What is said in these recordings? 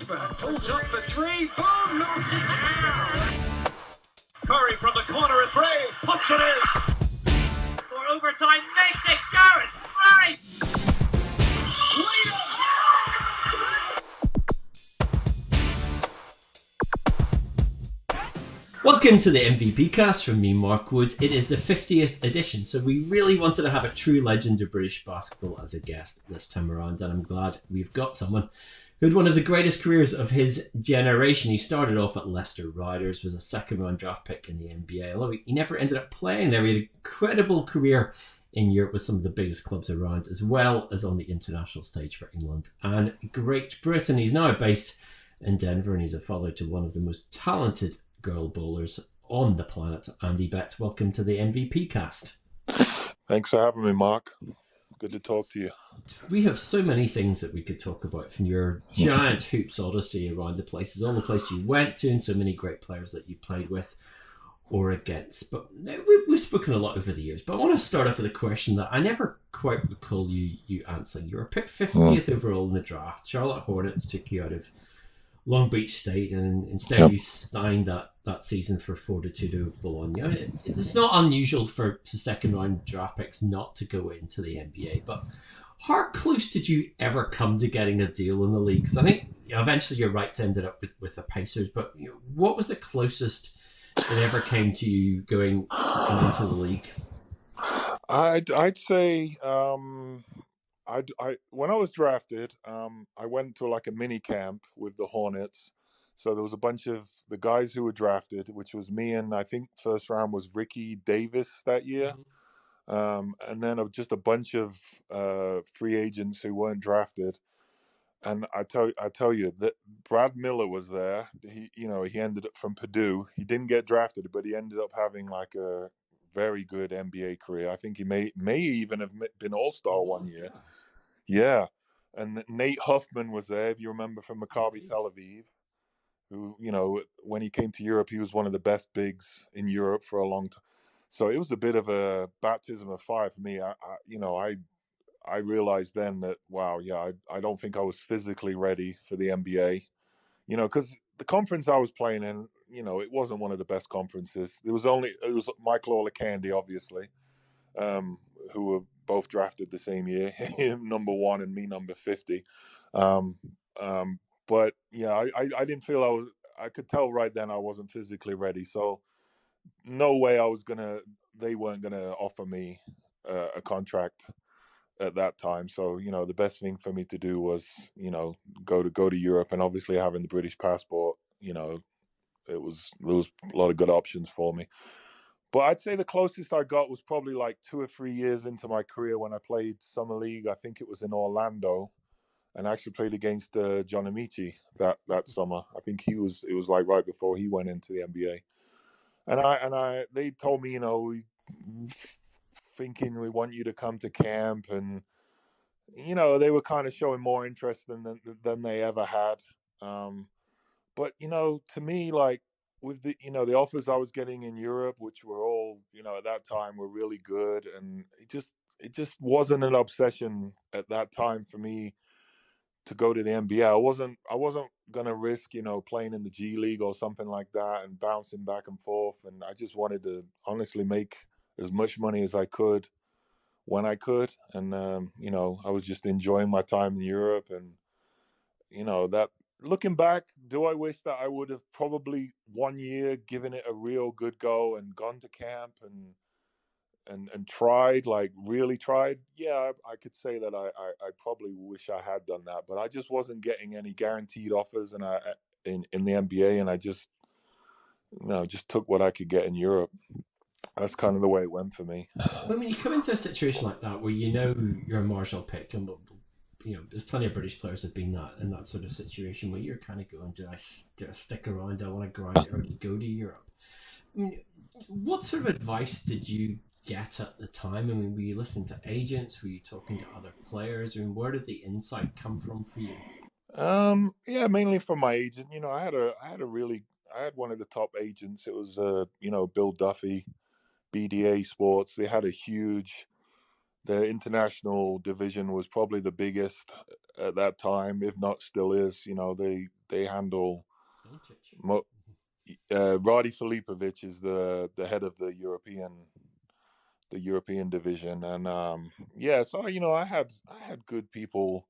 Forsberg pulls up for three. Boom! Knocks it down. Curry from the corner at three. Puts it in. For overtime, makes it. Garrett, right. Welcome to the MVP cast from me, Mark Woods. It is the 50th edition, so we really wanted to have a true legend of British basketball as a guest this time around, and I'm glad we've got someone who had one of the greatest careers of his generation. He started off at Leicester Riders, was a second-round draft pick in the NBA, although he never ended up playing there. He had an incredible career in Europe with some of the biggest clubs around, as well as on the international stage for England and Great Britain. He's now based in Denver, and he's a father to one of the most talented girl bowlers on the planet. Andy Betts, welcome to the MVP cast. Thanks for having me, Mark. Good to talk to you. We have so many things that we could talk about, from your giant hoops odyssey around the places, all the places you went to, and so many great players that you played with or against. But we've spoken a lot over the years, but I want to start off with a question that I never quite recall you answering. You were picked 50th overall in the draft. Charlotte Hornets took you out of Long Beach State, and instead you signed that season for Fortitudo Bologna. I mean, it's not unusual for second round draft picks not to go into the NBA, but how close did you ever come to getting a deal in the league? Because I think eventually your rights ended up with the Pacers, but what was the closest it ever came to you going into the league? I'd say I when I was drafted, I went to like a mini camp with the Hornets. So there was a bunch of the guys who were drafted, which was me, and I think first round was Ricky Davis that year. And then just a bunch of free agents who weren't drafted. And I tell you that Brad Miller was there. He ended up from Purdue. He didn't get drafted, but he ended up having like a very good NBA career. I think he may even have been All-Star one year. Yeah. And Nate Huffman was there, if you remember, from Maccabi Tel Aviv, who, when he came to Europe, he was one of the best bigs in Europe for a long time. So it was a bit of a baptism of fire for me. I realized then that, wow, I don't think I was physically ready for the NBA, because the conference I was playing in, it wasn't one of the best conferences. It was Michael Olakandi, obviously, who were both drafted the same year, him number 1 and me number 50. But yeah, I didn't feel I could tell right then I wasn't physically ready. So no way they weren't gonna offer me a contract at that time. So, the best thing for me to do was, go to Europe, and obviously having the British passport, there was a lot of good options for me. But I'd say the closest I got was probably like 2 or 3 years into my career when I played Summer League. I think it was in Orlando, and I actually played against John Amici that summer. I think it was like right before he went into the NBA. And they told me, thinking we want you to come to camp, and they were kind of showing more interest than they ever had. But to me, like, with the the offers I was getting in Europe, which were all at that time were really good, and it just wasn't an obsession at that time for me to go to the NBA. I wasn't gonna risk playing in the G League or something like that and bouncing back and forth, and I just wanted to honestly make as much money as I could when I could. And I was just enjoying my time in Europe, and that, looking back, do I wish that I would have probably 1 year given it a real good go and gone to camp and tried, like really tried? Yeah, I could say that I probably wish I had done that, but I just wasn't getting any guaranteed offers, and in the NBA, and I just just took what I could get in Europe. That's kind of the way it went for me. When you come into a situation like that, where you're a Marshall pick, and there's plenty of British players that have been in that sort of situation where you're kind of going, do I stick around? Do I want to grind it, or do you go to Europe? I mean, what sort of advice did you get at the time? I mean, were you listening to agents? Were you talking to other players? I mean, where did the insight come from for you? Yeah, mainly from my agent. I had one of the top agents. It was Bill Duffy, BDA Sports. They had a huge the international division was probably the biggest at that time, if not still is. You know, they handle. Radi Filipovic is the head of the European division, and yeah, so you know, I had good people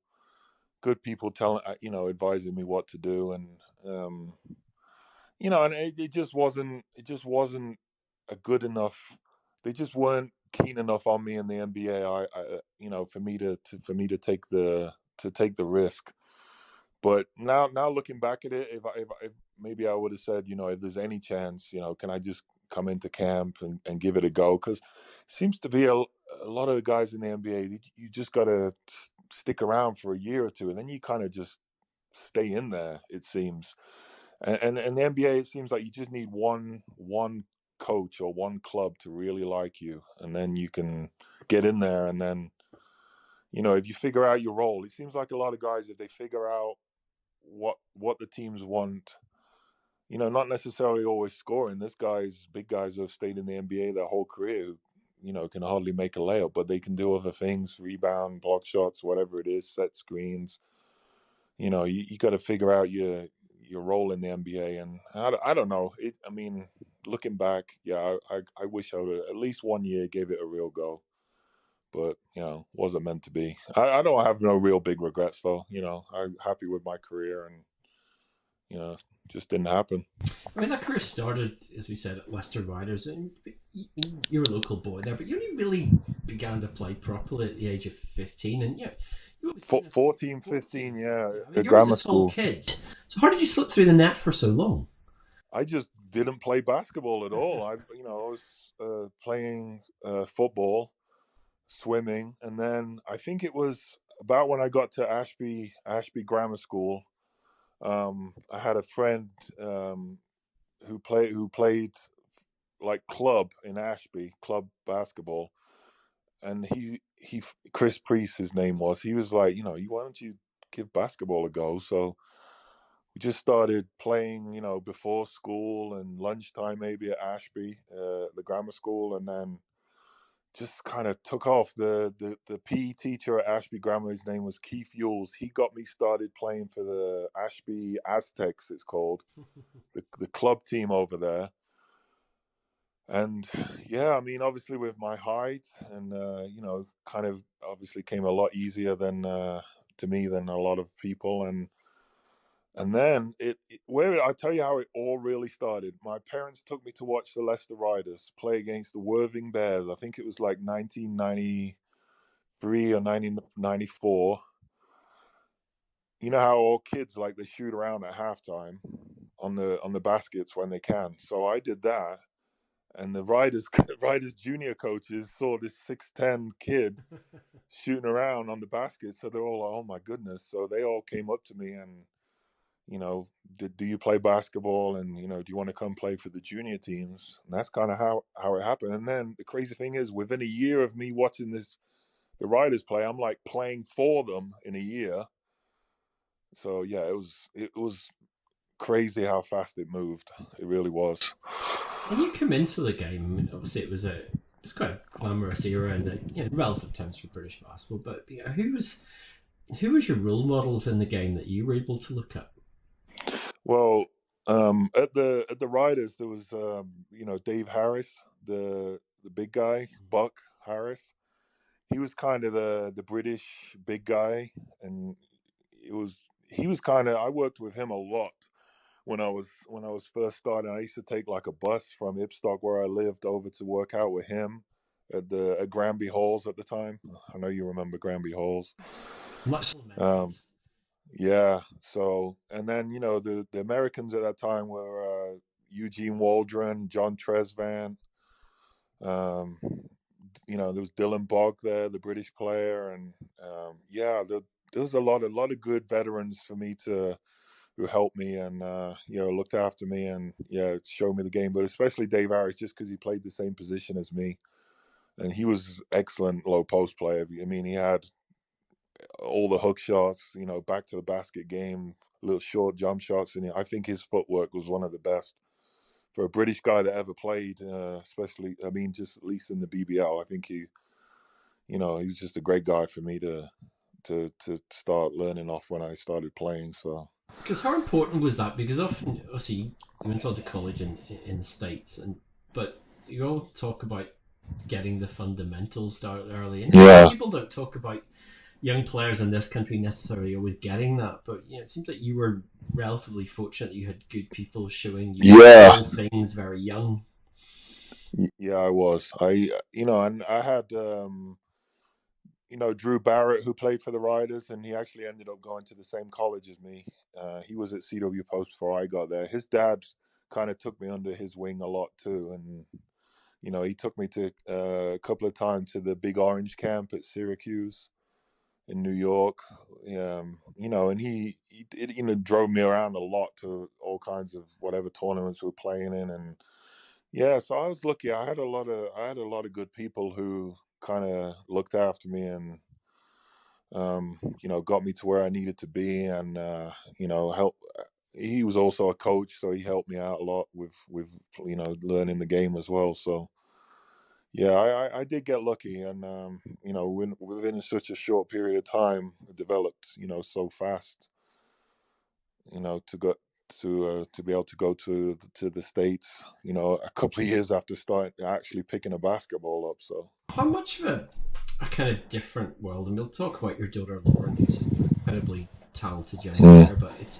telling, you know, advising me what to do, and you know, and it just wasn't a good enough. They just weren't keen enough on me in the NBA. You know, for me to take the risk. But now looking back at it, if maybe I would have said, you know, if there's any chance, you know, can I just come into camp and give it a go? Because it seems to be a lot of the guys in the NBA, you just got to stick around for a year or two, and then you kind of just stay in there, it seems. And the NBA, it seems like you just need one coach or one club to really like you, and then you can get in there. And then, you know, if you figure out your role, it seems like a lot of guys, if they figure out what the teams want, you know, not necessarily always scoring. This guy's big guys who have stayed in the NBA their whole career, you know, can hardly make a layup, but they can do other things: rebound, block shots, whatever it is, set screens. You know, you got to figure out your role in the NBA. And I don't know. I mean, looking back, yeah, I wish I would have at least 1 year gave it a real go. But, you know, wasn't meant to be. I don't have no real big regrets, though. You know, I'm happy with my career, and, you know, just didn't happen. I mean, that career started, as we said, at Leicester Riders, and you're a local boy there, but you only really began to play properly at the age of 15, and yeah, 14, 15, yeah, I mean, at you grammar were a tall school. kid. So how did you slip through the net for so long? I just didn't play basketball at all. I was playing football, swimming, and then I think it was about when I got to Ashby Grammar School. I had a friend who played like club in Ashby, club basketball, and he Chris Priest, his name was. He was like, you know, why don't you give basketball a go? So we just started playing, you know, before school and lunchtime, maybe at Ashby, the grammar school, and then just kind of took off. The PE teacher at Ashby Grammar, his name was Keith Yules. He got me started playing for the Ashby Aztecs, it's called, the club team over there. And yeah, I mean, obviously with my height and you know, kind of obviously came a lot easier than to me than a lot of people. And then where I tell you how it all really started. My parents took me to watch the Leicester Riders play against the Worthing Bears. I think it was like 1993 or 1994. You know how all kids, like, they shoot around at halftime on the baskets when they can. So I did that, and the Riders junior coaches saw this 6'10" kid shooting around on the basket. So they're all like, "Oh my goodness!" So they all came up to me and, you know, do you play basketball? And, you know, do you want to come play for the junior teams? And that's kind of how it happened. And then the crazy thing is, within a year of me watching the Riders play, I'm like playing for them in a year. So yeah, it was crazy how fast it moved. It really was. When you come into the game, I mean, obviously it's quite a glamorous era in the, you know, relative terms for British basketball. But, you know, who was your role models in the game that you were able to look at? Well, at the Riders, there was you know, Dave Harris, the big guy, Buck Harris. He was kind of the British big guy, and he was kind of, I worked with him a lot when I was first starting. I used to take like a bus from Ipstock, where I lived, over to work out with him at Granby Halls at the time. I know you remember Granby Halls. Much Yeah. So, and then, you know, the Americans at that time were Eugene Waldron, John Tresvant. You know, there was Dylan Bogg there, the British player, and yeah, there was a lot of good veterans for me who helped me and you know, looked after me and, yeah, showed me the game. But especially Dave Harris, just because he played the same position as me, and he was excellent low post player. I mean, he had all the hook shots, you know, back to the basket game, little short jump shots, and I think his footwork was one of the best for a British guy that ever played. Especially, I mean, just at least in the BBL, I think he was just a great guy for me to start learning off when I started playing. So Because how important was that? Because often, obviously, you went on to college in the States, but you all talk about getting the fundamentals down early, and people don't talk about young players in this country necessarily always getting that. But it seems like you were relatively fortunate that you had good people showing you all things very young. Yeah, I was. And I had Drew Barrett, who played for the Riders, and he actually ended up going to the same college as me. He was at CW Post before I got there. His dad kind of took me under his wing a lot too, and he took me to a couple of times to the Big Orange camp at Syracuse in New York. And he drove me around a lot to all kinds of whatever tournaments we were playing in, and so I was lucky. I had a lot of good people who kind of looked after me and got me to where I needed to be, and help. He was also a coach, so he helped me out a lot with learning the game as well. So I did get lucky, and within such a short period of time, it developed so fast. To go to be able to go to the States, a couple of years after actually picking a basketball up. So how much of a kind of different world, and we'll talk about your daughter Lauren, who's an incredibly talented young player, but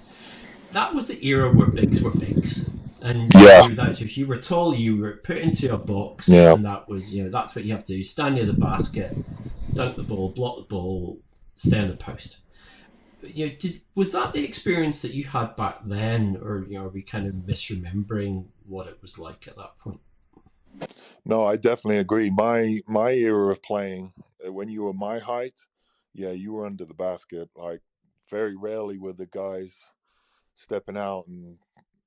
that was the era where bigs were bigs. And if you were tall, you were put into a box, and that was that's what you have to do: stand near the basket, dunk the ball, block the ball, stay on the post. Was that the experience that you had back then, or are we kind of misremembering what it was like at that point? No, I definitely agree. My era of playing, when you were my height, you were under the basket. Like, very rarely were the guys stepping out and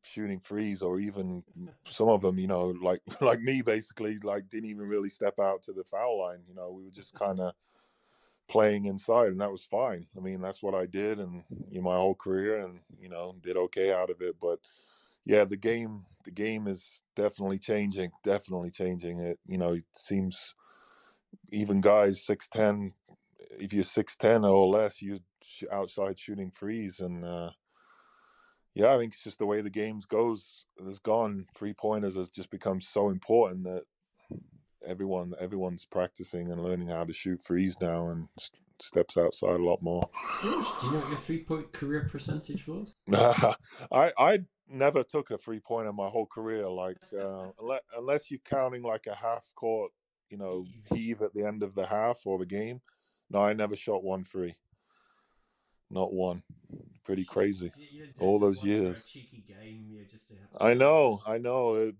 shooting threes, or even some of them, like me, basically, like, didn't even really step out to the foul line. We were just kind of playing inside, and that was fine. I mean, that's what I did, and my whole career, and did okay out of it. But the game is definitely changing. It seems even guys 6'10", if you're 6'10" or less, you outside shooting threes, and I think it's just the way the game goes. There's gone 3-pointers has just become so important that everyone's practicing and learning how to shoot threes now, and steps outside a lot more. George, do you know what your 3-point career percentage was? I never took a 3-pointer my whole career, like unless you're counting like a half court, heave at the end of the half or the game. No, I never shot 1 free. Not one. Pretty crazy. All those years. Cheeky game, I know,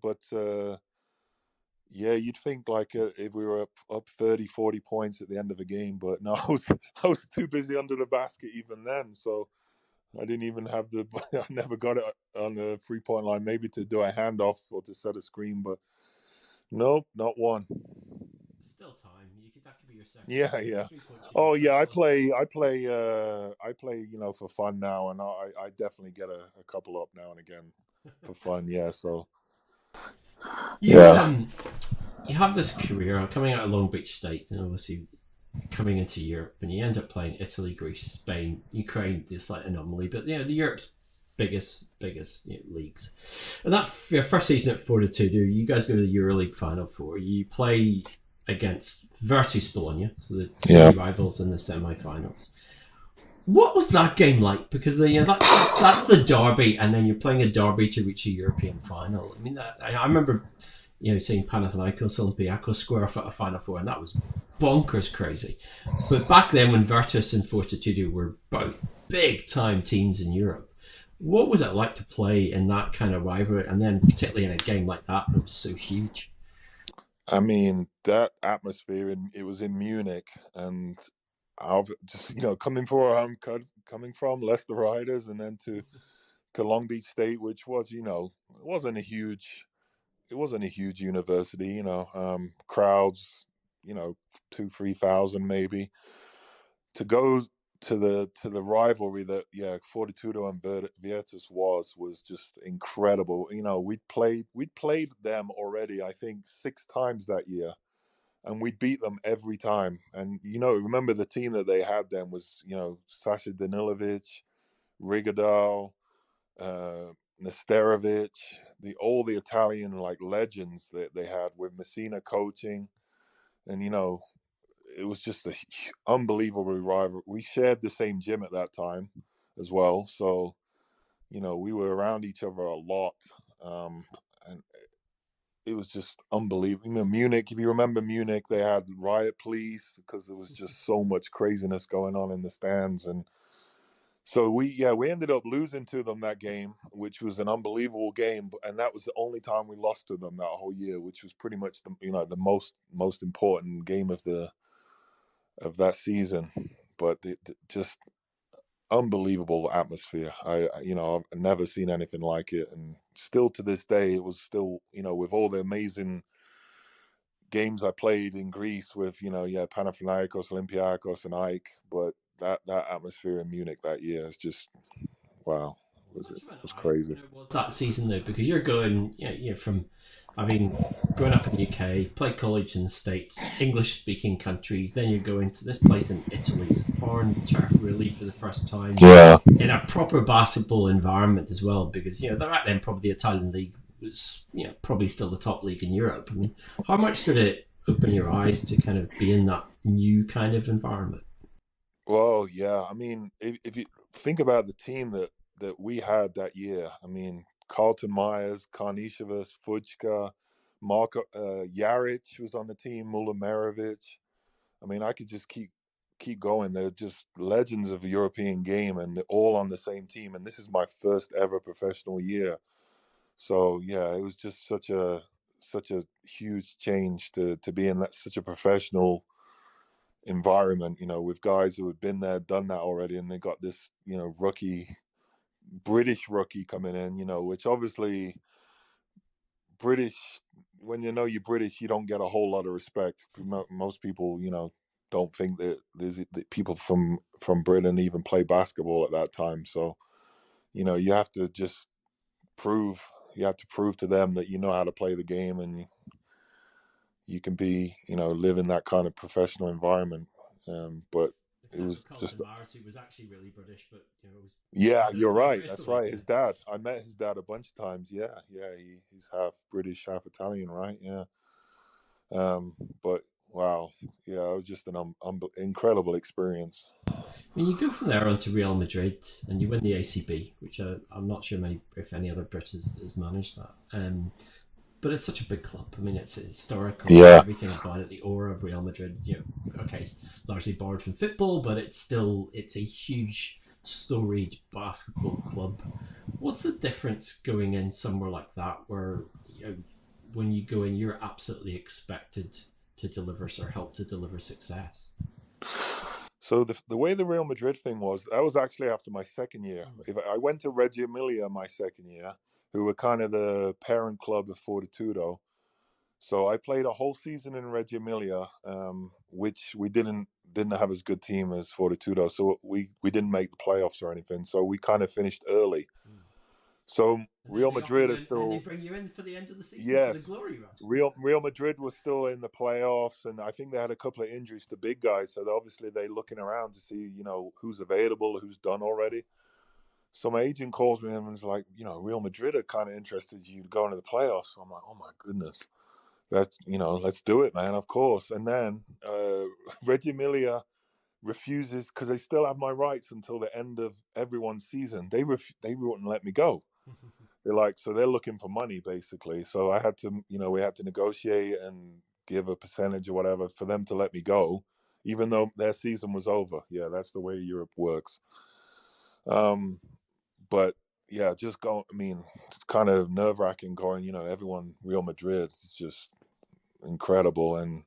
but you'd think like if we were up 30, 40 points at the end of a game, but no, I was too busy under the basket even then, so I didn't even have I never got it on the 3-point line, maybe to do a handoff or to set a screen, but nope, not one. Still time. That could be your second. Yeah. Oh yeah, I play, for fun now, and I definitely get a couple up now and again for fun. Yeah, so. You have this career coming out of Long Beach State, and obviously coming into Europe, and you end up playing Italy, Greece, Spain, Ukraine. This like anomaly, but the Europe's biggest leagues. And that your first season at Fortitudo, you guys go to the EuroLeague Final Four. You play against Virtus Bologna, so the two rivals in the semi-finals. What was that game like? Because that's the derby, and then you're playing a derby to reach a European final. I mean, I remember seeing Panathinaikos, Olympiacos square off at a Final Four, and that was bonkers crazy. But back then, when Virtus and Fortitudo were both big-time teams in Europe, what was it like to play in that kind of rivalry, and then particularly in a game like that was so huge? I mean, that atmosphere, it was in Munich, and I've just coming from Leicester Riders, and then to Long Beach State, which was it wasn't a huge university, crowds, 2,000-3,000 maybe. To go to the rivalry that Fortitudo and Virtus was just incredible. We'd played them already, I think 6 times that year, and we beat them every time. And remember the team that they had then was Sasha Danilovic, Rigodal, Nesterovic, all the Italian like legends that they had with Messina coaching, and it was just a unbelievable rivalry. We shared the same gym at that time as well, so we were around each other a lot, and it was just unbelievable. Munich, if you remember Munich, they had riot police because there was just so much craziness going on in the stands. And so we ended up losing to them that game, which was an unbelievable game. And that was the only time we lost to them that whole year, which was pretty much the most important game of that season. But just unbelievable atmosphere. I've never seen anything like it, and still to this day, it was still with all the amazing games I played in Greece with Panathinaikos, Olympiakos, and AEK, but that atmosphere in Munich that year is just wow. It was crazy. It was that season though, because you're going, from, growing up in the UK, played college in the States, English-speaking countries. Then you go into this place in Italy, it's foreign turf really for the first time. Yeah. In a proper basketball environment as well, because back then probably the Italian league was probably still the top league in Europe. How much did it open your eyes to kind of be in that new kind of environment? Well, yeah. If you think about the team that we had that year, Carlton Myers, Karnisovas, Fujka, Marko Jaric was on the team, Mulamarovic. I could just keep going. They're just legends of the European game, and they're all on the same team. And this is my first ever professional year. So yeah, it was just such a huge change to be in such a professional environment, with guys who had been there, done that already, and they got this, British rookie coming in, which obviously British, when you're British, you don't get a whole lot of respect. Most people, don't think that that people from Britain even play basketball at that time. So, you have to just prove to them that you know how to play the game, and you can be, live in that kind of professional environment. But it was just Mars, who was actually really British, but you're right. That's right. His dad. I met his dad a bunch of times. Yeah. He's half British, half Italian, right? Yeah. But wow, yeah, it was just an incredible experience. When you go from there on to Real Madrid and you win the ACB, which I'm not sure if any other Brit has managed that. But it's such a big club. It's historical. Yeah. Everything about it, the aura of Real Madrid. Okay, it's largely borrowed from football, but it's a huge, storied basketball club. What's the difference going in somewhere like that, where when you go in, you're absolutely expected to deliver or help to deliver success? So the way the Real Madrid thing was, that was actually after my second year. If I went to Reggio Emilia my second year, who were kind of the parent club of Fortitudo. So I played a whole season in Reggio Emilia, which we didn't have as good team as Fortitudo. So we didn't make the playoffs or anything. So we kind of finished early. So Real Madrid is still. And they bring you in for the end of the season, yes, for the glory rush. Real Madrid was still in the playoffs, and I think they had a couple of injuries to big guys. So obviously they're looking around to see, who's available, who's done already. So my agent calls me and was like, Real Madrid are kind of interested in you to go into the playoffs. So I'm like, oh my goodness, that's, let's do it, man. Of course. And then Reggio Emilia refuses, because they still have my rights until the end of everyone's season. They wouldn't let me go. So they're looking for money basically. So I had to, we had to negotiate and give a percentage or whatever for them to let me go, even though their season was over. Yeah, that's the way Europe works. But yeah, just go. It's kind of nerve-wracking going. Everyone, Real Madrid is just incredible, and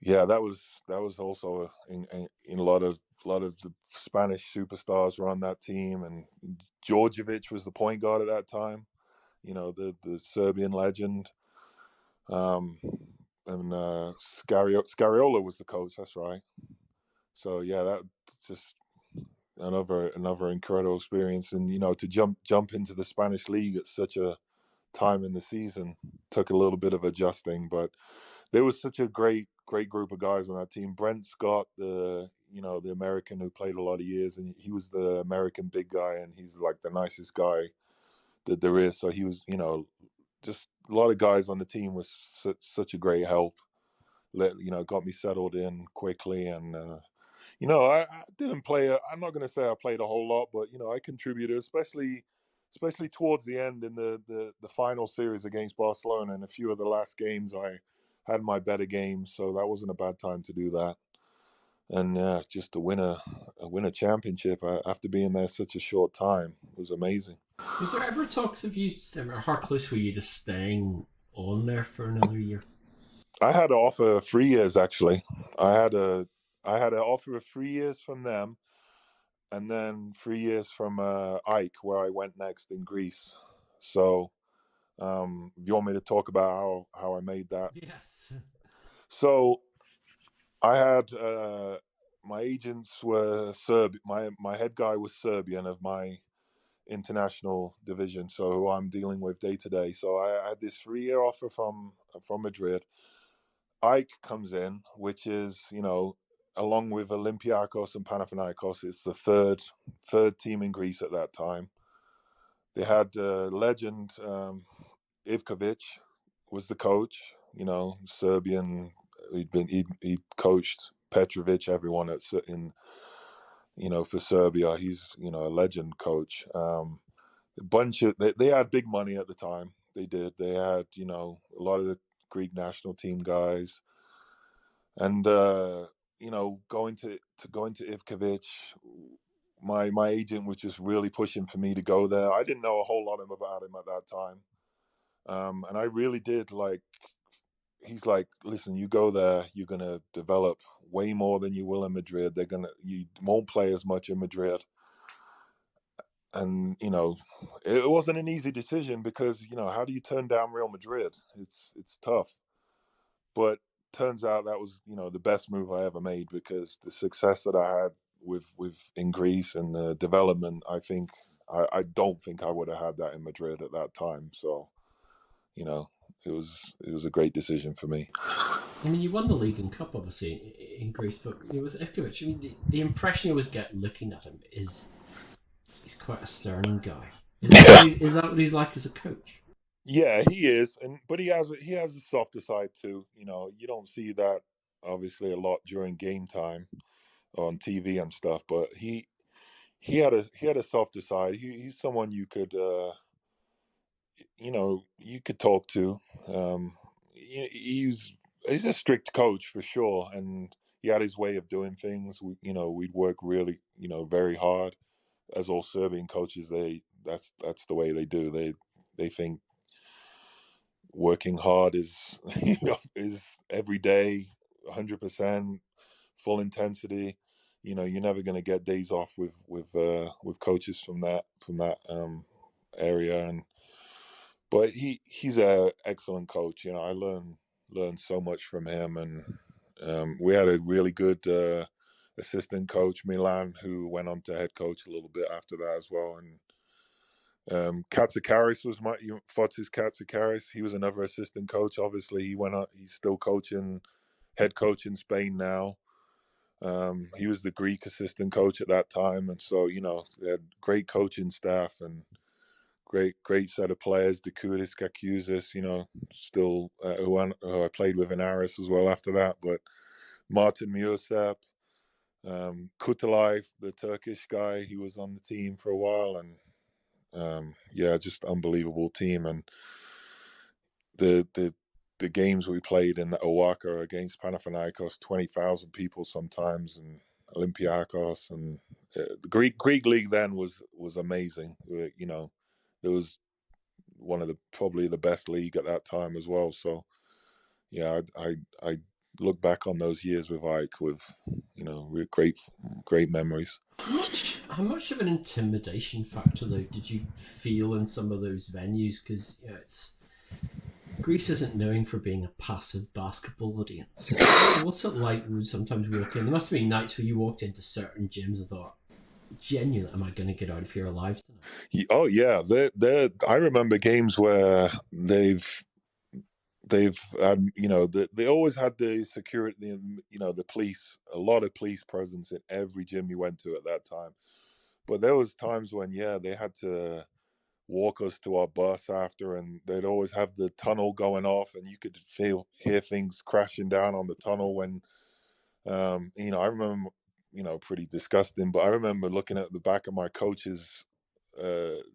yeah, that was also in a lot of the Spanish superstars were on that team, and Djordjevic was the point guard at that time. The Serbian legend, and Scariola was the coach. That's right. So yeah, that just. Another incredible experience, and to jump into the Spanish league at such a time in the season took a little bit of adjusting, but there was such a great group of guys on that team. Brent Scott, the American who played a lot of years, and he was the American big guy, and he's like the nicest guy that there is. So he was, just a lot of guys on the team was such a great help. Got me settled in quickly, and I didn't play. I'm not going to say I played a whole lot, but I contributed, especially towards the end in the final series against Barcelona, and a few of the last games I had my better games, so that wasn't a bad time to do that. And just to win a championship after being there such a short time was amazing. Was there ever talks of you, how close were you to staying on there for another year? I had an offer of 3 years, actually. I had an offer of 3 years from them, and then 3 years from Ike, where I went next in Greece. So, you want me to talk about how I made that? Yes. So, I had my agents were my head guy was Serbian of my international division, so who I'm dealing with day to day. So I had this 3-year offer from Madrid. Ike comes in, which is, along with Olympiacos and Panathinaikos, it's the third team in Greece at that time. They had legend Ivkovic was the coach, Serbian. He'd coached Petrovic, everyone for Serbia. He's a legend coach. They had big money at the time. They did. They had a lot of the Greek national team guys, and going to Ivkovic, my agent was just really pushing for me to go there. I didn't know a whole lot about him at that time, and I really did he's like, listen, you go there, you're gonna develop way more than you will in Madrid. You won't play as much in Madrid. And it wasn't an easy decision because how do you turn down Real Madrid? It's tough, but turns out that was the best move I ever made, because the success that I had with in Greece and the development, I don't think I would have had that in Madrid at that time. So it was a great decision for me. I mean, you won the league and cup, obviously, in Greece, but it was Ivkovic. I mean, the impression you always get looking at him is he's quite a stern guy. Is that what he's like as a coach? Yeah, he is, but he has a softer side too. You don't see that obviously a lot during game time on TV and stuff, but he had a softer side. He's someone you could talk to. He's a strict coach for sure, and he had his way of doing things. We'd work really very hard. As all Serbian coaches, that's the way they do. They think working hard is is every day, 100%, full intensity. You're never going to get days off with coaches from that area. But he's a excellent coach. I learned so much from him, and we had a really good assistant coach, Milan, who went on to head coach a little bit after that as well. And Katsikaris was Fotis Katsikaris. He was another assistant coach. Obviously, he went on. He's still coaching, head coach in Spain now. He was the Greek assistant coach at that time, and so they had great coaching staff and great set of players. Dikouris, Kakuzis, still who I played with in Aris as well after that. But Martin Mursep, Kutalay, the Turkish guy, he was on the team for a while, and just unbelievable team. And the games we played in the Owaka against Panathinaikos, 20,000 people sometimes, and Olympiacos, and the Greek league then was amazing. There was one of probably the best league at that time as well. So I look back on those years with Ike with great memories. How much of an intimidation factor though did you feel in some of those venues? Because Greece isn't known for being a passive basketball audience. What's it like when you sometimes walk in? There must have been nights where you walked into certain gyms and thought, genuinely, am I going to get out of here alive tonight? Oh yeah, I remember games where they've they've they always had the security, the police, a lot of police presence in every gym you went to at that time. But there was times when they had to walk us to our bus after, and they'd always have the tunnel going off, and you could hear things crashing down on the tunnel when I remember, pretty disgusting, but I remember looking at the back of my coach's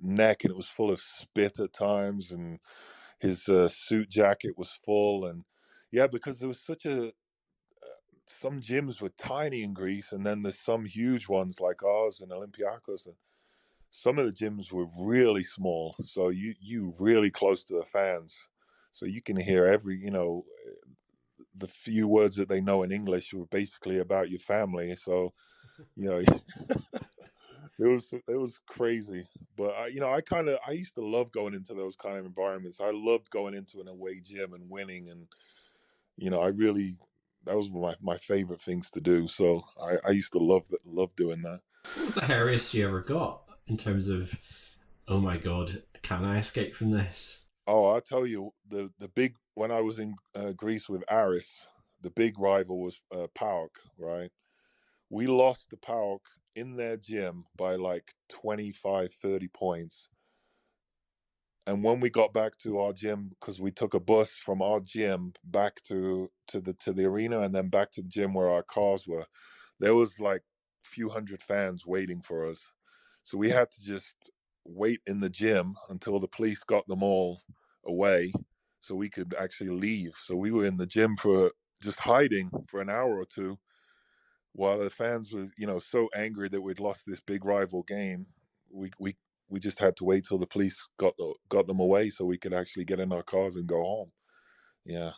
neck, and it was full of spit at times, and his suit jacket was full. And because there was some gyms were tiny in Greece, and then there's some huge ones like ours and Olympiacos, and some of the gyms were really small, so you really close to the fans, so you can hear every the few words that they know in English were basically about your family. So it was crazy. But I used to love going into those kind of environments. I loved going into an away gym and winning, and that was my favorite things to do. So I used to love doing that. What was the hairiest you ever got in terms of, oh my God, can I escape from this? Oh, I'll tell you, the big, when I was in Greece with Aris, the big rival was PAOK, right? We lost to PAOK in their gym by like 25, 30 points. And when we got back to our gym, because we took a bus from our gym back to the arena and then back to the gym where our cars were, there was like a few hundred fans waiting for us. So we had to just wait in the gym until the police got them all away so we could actually leave. So we were in the gym for just hiding for an hour or two while the fans were, so angry that we'd lost this big rival game. We just had to wait till the police got them away so we could actually get in our cars and go home. Yeah.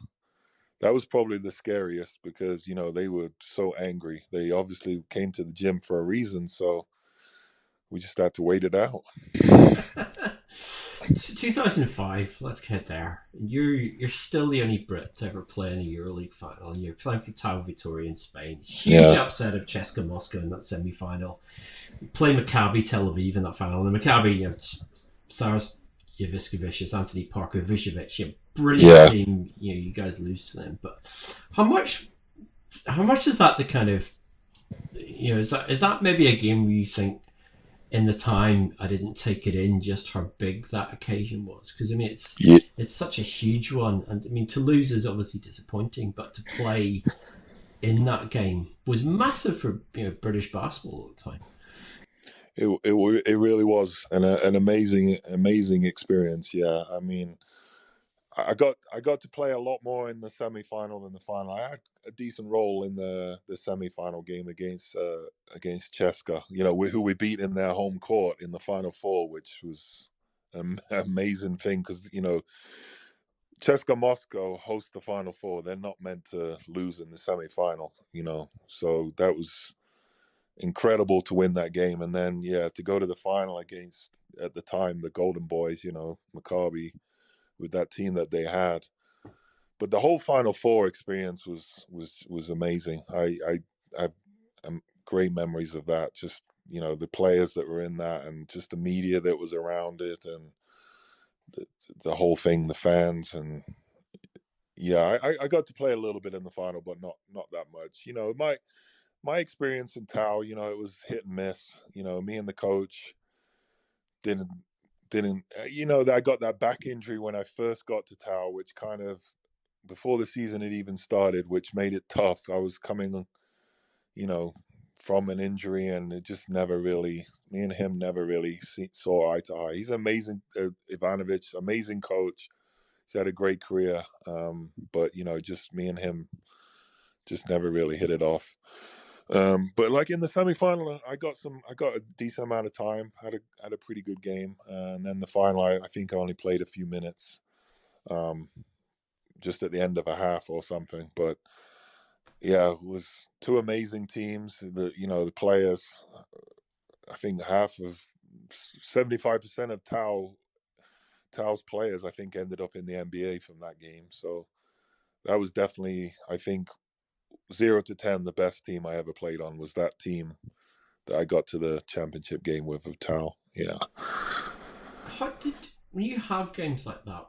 That was probably the scariest because, they were so angry. They obviously came to the gym for a reason, so we just had to wait it out. So 2005, let's get there. You're still the only Brit to ever play in a EuroLeague final. You're playing for Tau Vitoria in Spain. Huge upset of CSKA Moscow in that semi-final. You play Maccabi Tel Aviv in that final. And the Maccabi, Saras Yaviskovicius, Anthony Parker, Vucevic, brilliant team. You guys lose to them. But how much is that the kind of, is that maybe a game where you think, in the time, I didn't take it in just how big that occasion was? Because it's such a huge one, and to lose is obviously disappointing, but to play in that game was massive for British basketball at the time. It really was an amazing experience. Yeah, I got to play a lot more in the semi-final than the final. I had a decent role in the semi-final game against CSKA, who we beat in their home court in the Final Four, which was an amazing thing because, CSKA Moscow hosts the Final Four. They're not meant to lose in the semi-final, so that was incredible to win that game. And then, to go to the final against, at the time, the Golden Boys, Maccabi, with that team that they had. But the whole Final Four experience was amazing. I have great memories of that. Just, the players that were in that and just the media that was around it and the whole thing, the fans. And I got to play a little bit in the final, but not that much. My experience in Tau, it was hit and miss. Me and the coach didn't I got that back injury when I first got to Tau, which kind of, before the season had even started, which made it tough. I was coming, from an injury, and it just me and him never really saw eye to eye. He's amazing, Ivanovic, amazing coach. He's had a great career, but just me and him just never really hit it off. But like in the semifinal, I got a decent amount of time, had a pretty good game, and then the final, I think I only played a few minutes, just at the end of a half or something. But it was two amazing teams. The players, I think 75% of Tau's players, I think, ended up in the NBA from that game. So that was definitely, I think, 0 to 10, the best team I ever played on was that team that I got to the championship game with of Tau. Yeah. When you have games like that,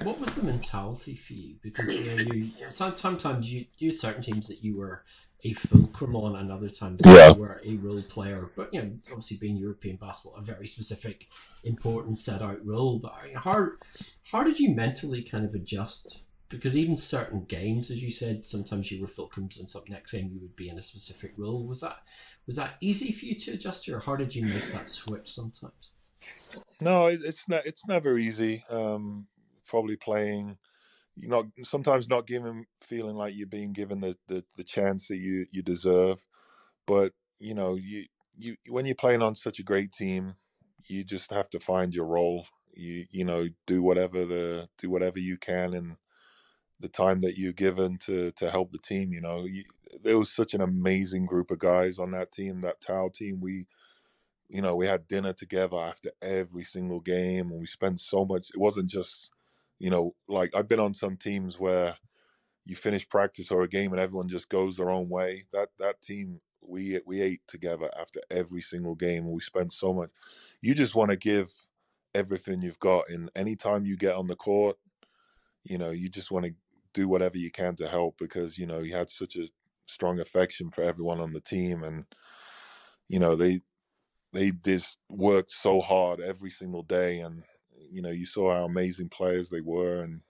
What was the mentality for you? Because you sometimes you had certain teams that you were a fulcrum on, and other times that Yeah. you were a role player. But obviously being European basketball, a very specific, important set out role. But how did you mentally kind of adjust? Because even certain games, as you said, sometimes you were fulcrums, and some next game you would be in a specific role. Was that easy for you to adjust to, or how did you make that switch sometimes? No, it's never easy. Probably playing, sometimes not feeling like you're being given the chance that you deserve. But you when you're playing on such a great team, you just have to find your role. Do whatever you can in the time that you're given to help the team. There was such an amazing group of guys on that team, that Tau team. We had dinner together after every single game, and we spent so much. It wasn't just, like I've been on some teams where you finish practice or a game and everyone just goes their own way. That team, we ate together after every single game, and we spent so much. You just want to give everything you've got, and anytime you get on the court, you just want to do whatever you can to help, because you had such a strong affection for everyone on the team, and they just worked so hard every single day, and you saw how amazing players they were, and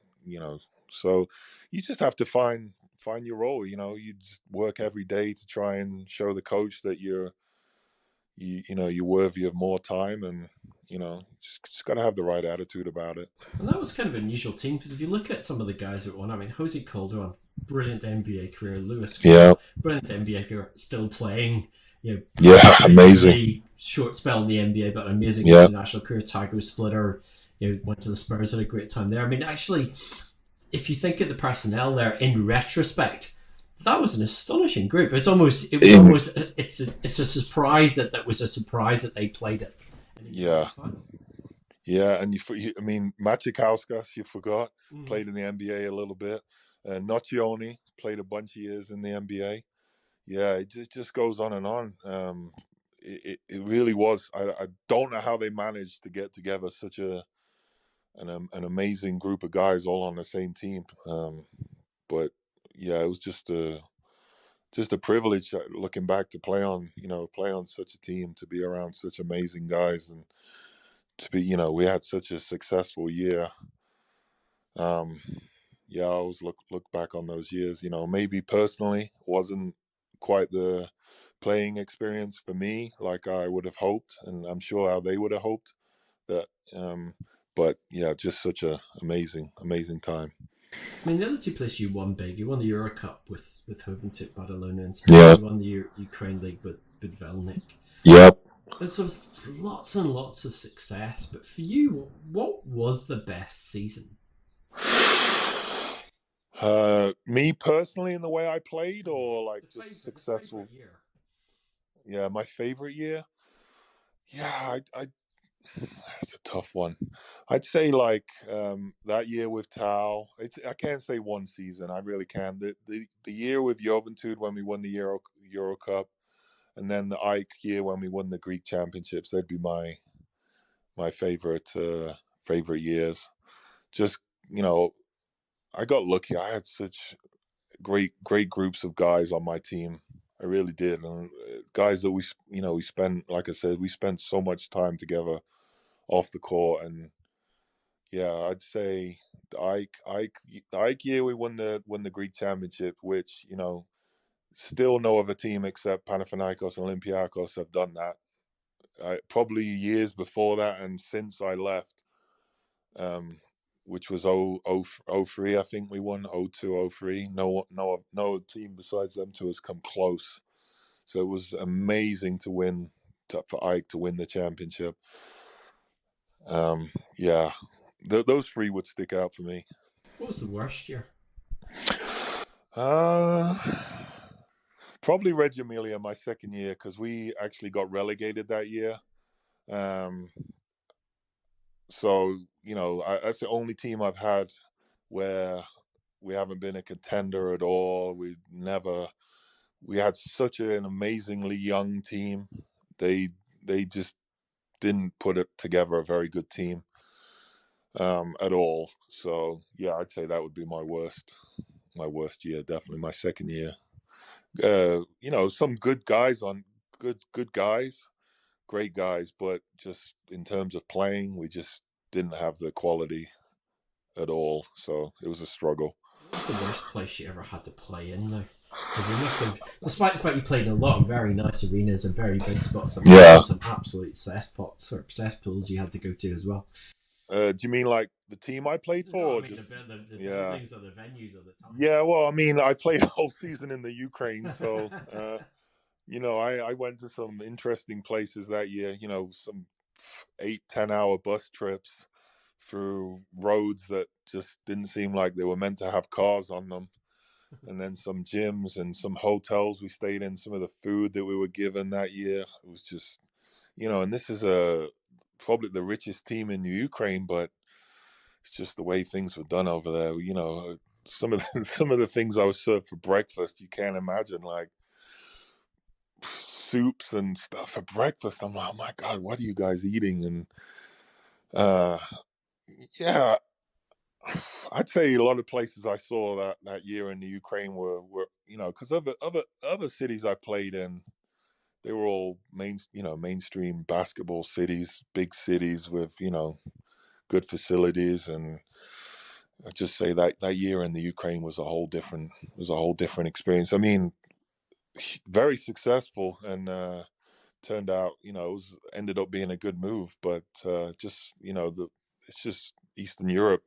so you just have to find your role. You just work every day to try and show the coach that you're worthy of more time, and just got to have the right attitude about it. And that was kind of an unusual team, because if you look at some of the guys that won, I mean, Jose Calderon, brilliant NBA career. Lewis, Yeah. brilliant NBA career, still playing. Yeah, amazing. Really short spell in the NBA, but amazing Yeah. international career. Tiger Splitter, went to the Spurs, had a great time there. I mean, actually, if you think of the personnel there in retrospect, that was an astonishing group. It's a surprise that was a surprise that they played it. Yeah. Yeah, and I mean, Machikauskas, you forgot, Mm. played in the NBA a little bit. Nocioni played a bunch of years in the NBA. Yeah, it just goes on and on. It really was. I don't know how they managed to get together such an amazing group of guys all on the same team. But yeah, it was just a privilege, looking back, to play on such a team, to be around such amazing guys, and to be, we had such a successful year. Yeah, I always look back on those years. Maybe personally wasn't quite the playing experience for me like I would have hoped, and I'm sure how they would have hoped that. But yeah, just such a amazing time. I mean, the other two places you won big. You won the Euro Cup with Juventud Badalona, and Yeah. you won the Ukraine League with Budvelnik. Yep. So lots and lots of success. But for you, what was the best season? Me personally, in the way I played, or like just successful? Year. Yeah, my favorite year. Yeah, I that's a tough one. I'd say like that year with Tau. I can't say one season. I really can. The year with Juventud when we won the Euro Cup, and then the Ike year when we won the Greek Championships. They'd be my favorite years. Just I got lucky. I had such great groups of guys on my team. I really did, and guys that we spent, like I said, we spent so much time together off the court. And yeah, I'd say the Ike year we won the Greek Championship, which still no other team except Panathinaikos and Olympiacos have done that. Probably years before that, and since I left, which was 03, I think we won 02, 03. No team besides them two has come close. So it was amazing to win, for Ike to win the championship. Yeah, those three would stick out for me. What was the worst year? Probably Reggio Emilia, my second year, because we actually got relegated that year. So that's the only team I've had where we haven't been a contender at all. We had such an amazingly young team. They just didn't put it together a very good team. at all. So yeah, I'd say that would be my worst year. Definitely my second year. Some good guys on good guys, great guys, but just in terms of playing, we just didn't have the quality at all. So it was a struggle. What was the worst place you ever had to play in now? Because you must have, despite the fact you played in a lot of very nice arenas and very big spots, some absolute cesspots or cesspools you had to go to as well. Do you mean like the team I played for, No, or I mean just the yeah? buildings or the venues or the time. Yeah, well, I mean, I played a whole season in the Ukraine, so I went to some interesting places that year. Some 8-10 hour bus trips through roads that just didn't seem like they were meant to have cars on them. And then some gyms and some hotels we stayed in, some of the food that we were given that year. It was just, and this is probably the richest team in Ukraine, but it's just the way things were done over there. Some of the things I was served for breakfast, you can't imagine, like soups and stuff for breakfast. I'm like, oh my God, what are you guys eating? And yeah, I'd say a lot of places I saw that year in the Ukraine were because other cities I played in, they were all mainstream basketball cities, big cities with good facilities, and I just say that year in the Ukraine was a whole different experience. I mean, very successful, and turned out ended up being a good move, but just it's just Eastern Europe.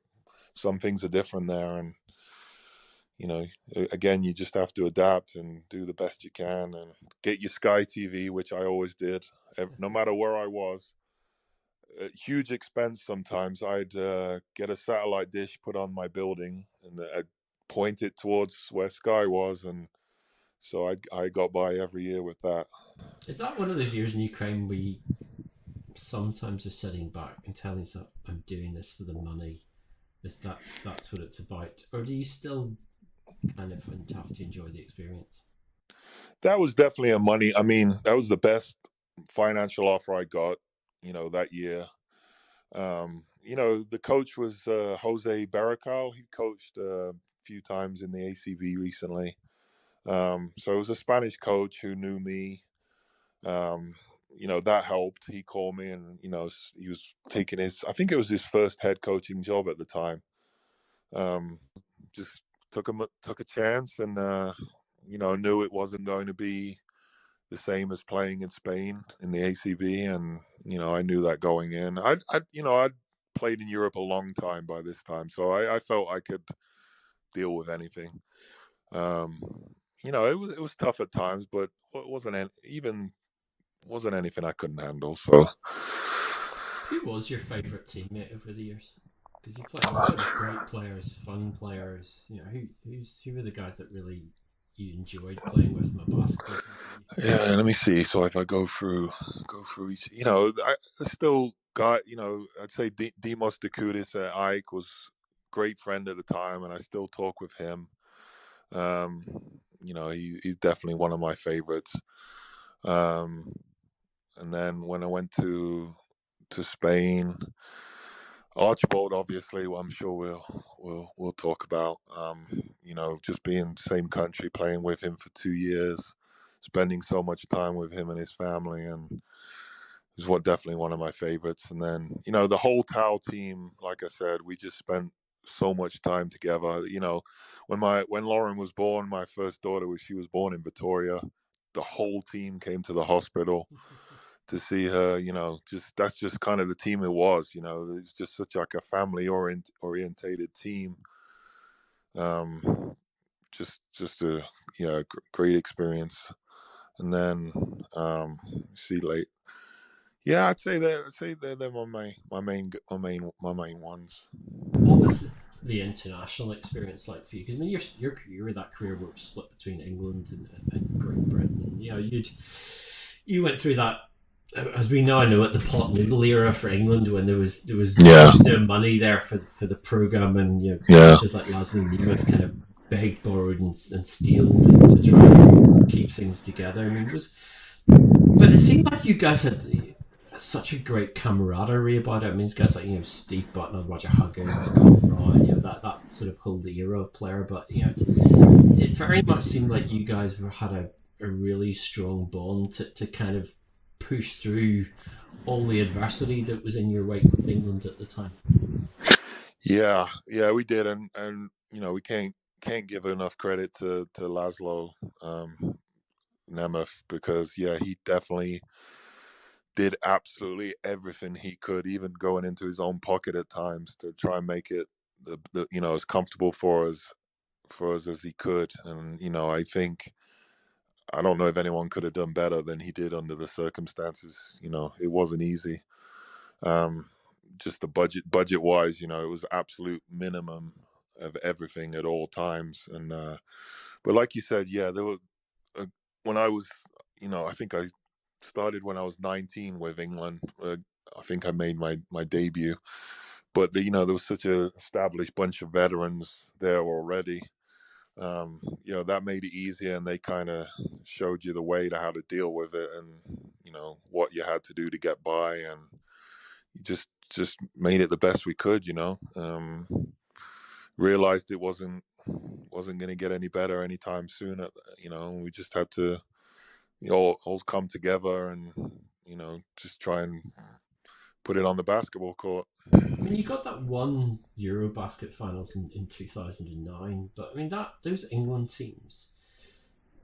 Some things are different there, and again, you just have to adapt and do the best you can and get your Sky TV, which I always did, no matter where I was. A huge expense sometimes. I'd get a satellite dish put on my building, and I'd point it towards where Sky was, and so I got by every year with that. Is that one of those years in Ukraine where you sometimes are sitting back and telling yourself, I'm doing this for the money, that's what it's about, or do you still kind of have to enjoy the experience? That was definitely that was the best financial offer I got, that year. The coach was Jose Barracal. He coached a few times in the ACB recently. So it was a Spanish coach who knew me. That helped. He called me, and he was taking I think it was his first head coaching job at the time. Just took a chance, and knew it wasn't going to be the same as playing in Spain in the ACB, and I knew that going in. I'd played in Europe a long time by this time, so I felt I could deal with anything. It was tough at times, but it wasn't anything I couldn't handle. So, who was your favorite teammate over the years? Because you played a lot of great players, fun players. Who were the guys that really you enjoyed playing with from a basketball? Yeah, let me see. So if I go through each, I still got, I'd say Demos Dakudis at Ike was a great friend at the time, and I still talk with him. He's definitely one of my favorites. And then when I went to Spain, Archibald, obviously, I'm sure we'll talk about. Just being same country, playing with him for 2 years, spending so much time with him and his family, and is definitely one of my favorites. And then the whole Tau team, like I said, we just spent so much time together. When Lauren was born, my first daughter she was born in Victoria. The whole team came to the hospital to see her. That's just kind of the team it was. It's just such like a family orientated team. Just a great experience. And then see late. Yeah, I'd say they're my main ones. What was the international experience like for you? Because your career, that career was split between England and Great Britain. And, you went through that, as we now know, at the pot noodle era for England, when there was no money there for the program, and coaches like Laszlo Nemeth kind of begged, borrowed, and stealed to try and keep things together. But it seemed like you guys had such a great camaraderie about it. I mean, these guys like Steve Button, Roger Huggins, Colin Ryan, that sort of whole era of player. But it very much seemed like you guys had a really strong bond to kind of push through all the adversity that was in your wake with England at the time. Yeah, we did, and we can't give enough credit to Laszlo Nemeth, because he definitely did absolutely everything he could, even going into his own pocket at times, to try and make it the as comfortable for us as he could. And I don't know if anyone could have done better than he did under the circumstances. It wasn't easy. Just the budget wise, it was absolute minimum of everything at all times. And but like you said, there were when I was, I think I started when I was 19 with England. I think I made my debut, but there was such a established bunch of veterans there already. That made it easier, and they kind of showed you the way to how to deal with it, and what you had to do to get by, and just made it the best we could. Realized it wasn't going to get any better anytime soon. We just had to all come together and just try and put it on the basketball court. I mean, you got that one Eurobasket finals in 2009, but I mean those England teams,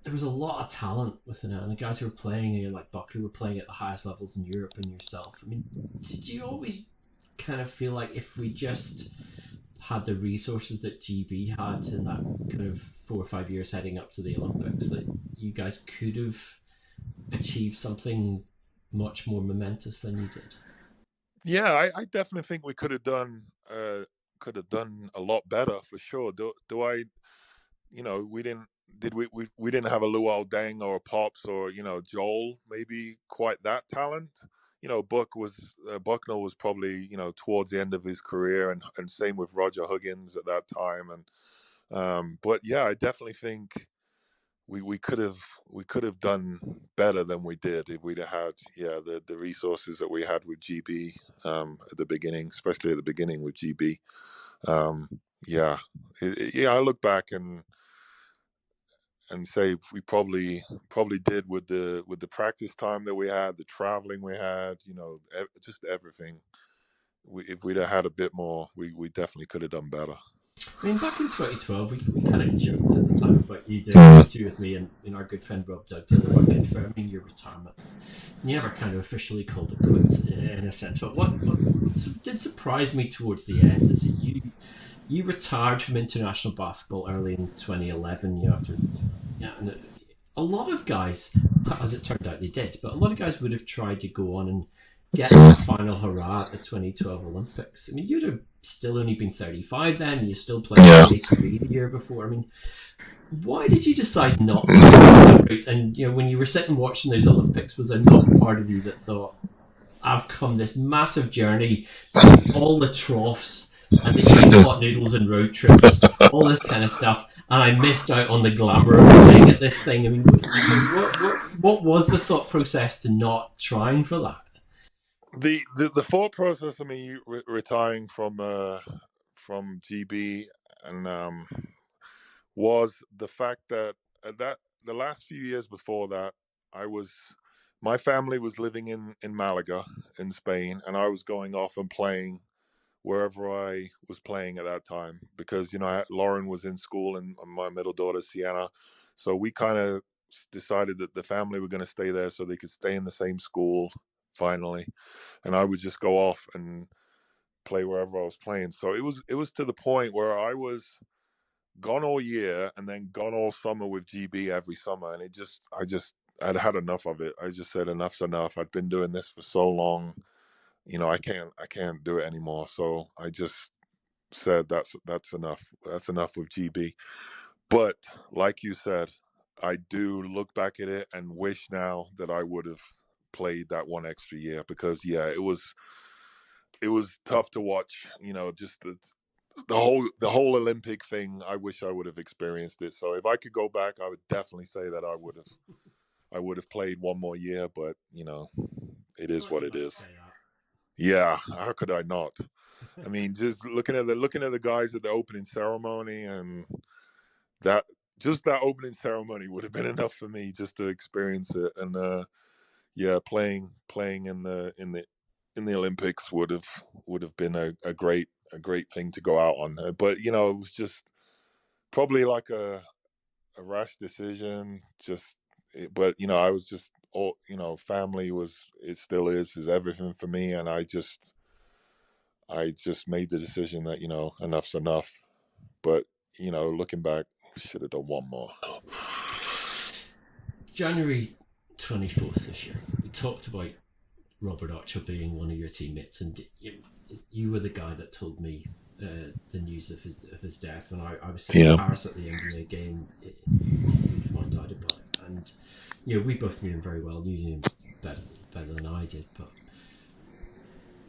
there was a lot of talent within it, and the guys who were playing, like Buck, who were playing at the highest levels in Europe, and yourself. I mean, did you always kind of feel like if we just had the resources that GB had in that kind of 4 or 5 years heading up to the Olympics, that you guys could have achieved something much more momentous than you did? Yeah, I definitely think we could have done a lot better, for sure. Do I? We didn't. Did we didn't have a Luol Deng or a Pops or Joel, maybe quite that talent. Bucknell was probably towards the end of his career, and same with Roger Huggins at that time. And but I definitely think we could have done better than we did if we'd have had the resources that we had with GB at the beginning, especially at the beginning with GB. I look back and say we probably did with the practice time that we had, the traveling we had, just everything. If we'd have had a bit more, we definitely could have done better. I mean, back in 2012, we kind of joked at the time about you doing interview with me and our good friend Rob Dugdale about confirming your retirement. You never kind of officially called it quits in a sense, but what did surprise me towards the end is that you retired from international basketball early in 2011. And a lot of guys, as it turned out, they did, but a lot of guys would have tried to go on and get that final hurrah at the 2012 Olympics. I mean, you'd have still only been 35 then. You still played ACB the year before. I mean, why did you decide not to do that route? And when you were sitting watching those Olympics, was there not part of you that thought, I've come this massive journey, all the troughs and the eating hot noodles and road trips, all this kind of stuff, and I missed out on the glamour of playing at this thing? I mean, what was the thought process to not trying for that? The thought process of me retiring from GB and was the fact that the last few years before that, my family was living in Malaga in Spain, and I was going off and playing wherever I was playing at that time, because Lauren was in school and my middle daughter Sienna, so we kind of decided that the family were going to stay there so they could stay in the same school finally, and I would just go off and play wherever I was playing. So it was to the point where I was gone all year and then gone all summer with GB every summer, and I'd had enough of it. I just said enough's enough. I'd been doing this for so long, I can't do it anymore. So I just said that's enough. That's enough with GB. But like you said, I do look back at it and wish now that I would have played that one extra year, because it was tough to watch. Just the whole Olympic thing. I wish I would have experienced it. So if I could go back, I would definitely say that I would have played one more year. But it is what it is. Say that. Yeah, how could I not? I mean, just looking at the guys at the opening ceremony, and that opening ceremony would have been enough for me just to experience it. And yeah, playing in the Olympics would have been a great thing to go out on. But it was just probably like a rash decision. But I was just all family it still is everything for me, and I just made the decision that enough's enough. But looking back, should have done one more. January 24th this year, we talked about Robert Archibald being one of your teammates, and you were the guy that told me the news of his death when I was in Paris at the NBA game. We found out about it, and we both knew him very well, knew him better than I did. But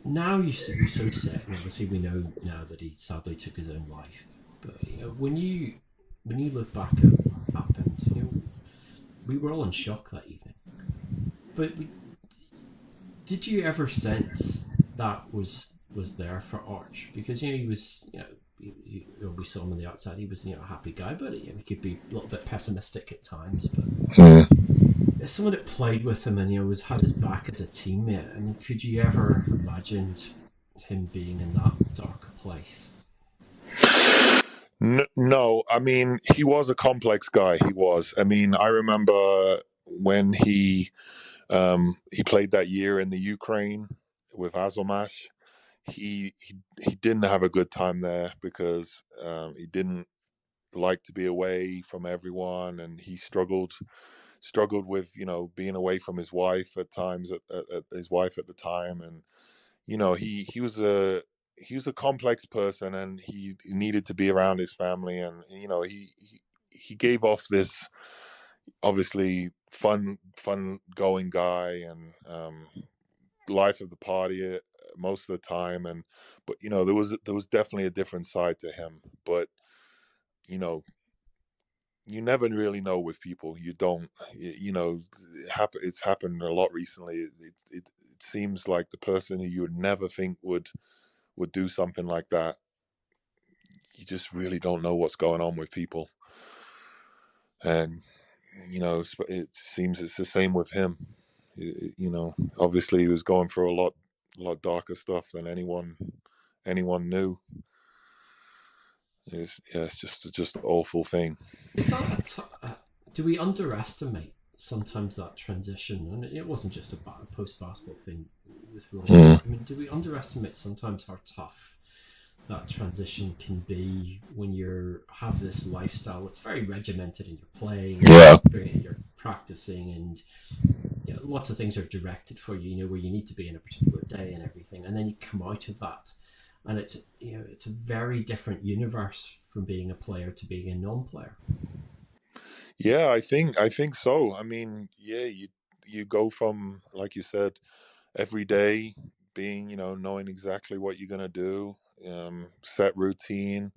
now you're so set, and obviously we know now that he sadly took his own life. But when you look back at what happened, we were all in shock that evening. But did you ever sense that was there for Arch? Because he was, we saw him on the outside. He was, a happy guy, but he could be a little bit pessimistic at times. But as someone that played with him and was had his back as a teammate, I mean, could you ever have imagined him being in that darker place? No, I mean, he was a complex guy. He was. I mean, I remember when he played that year in the Ukraine with Azovmash. He didn't have a good time there because he didn't like to be away from everyone, and he struggled with being away from his wife at times, at his wife at the time, and he was a complex person, and he needed to be around his family, and he gave off this obviously fun going guy, and life of the party most of the time, but there was definitely a different side to him. But you never really know with people. You don't, it's happened a lot recently. It seems like the person who you would never think would do something like that, you just really don't know what's going on with people. And it seems it's the same with him. Obviously he was going through a lot darker stuff than anyone knew. It's just an awful thing. Is that do we underestimate sometimes that transition? And it wasn't just a post-basketball thing with Robert. I mean, do we underestimate sometimes how tough that transition can be when you have this lifestyle that's very regimented in your playing, you're practicing, and lots of things are directed for you, where you need to be in a particular day and everything, and then you come out of that, and it's it's a very different universe from being a player to being a non-player. Yeah, I think so. I mean, yeah, you go from, like you said, every day being, knowing exactly what you're gonna do, set routine,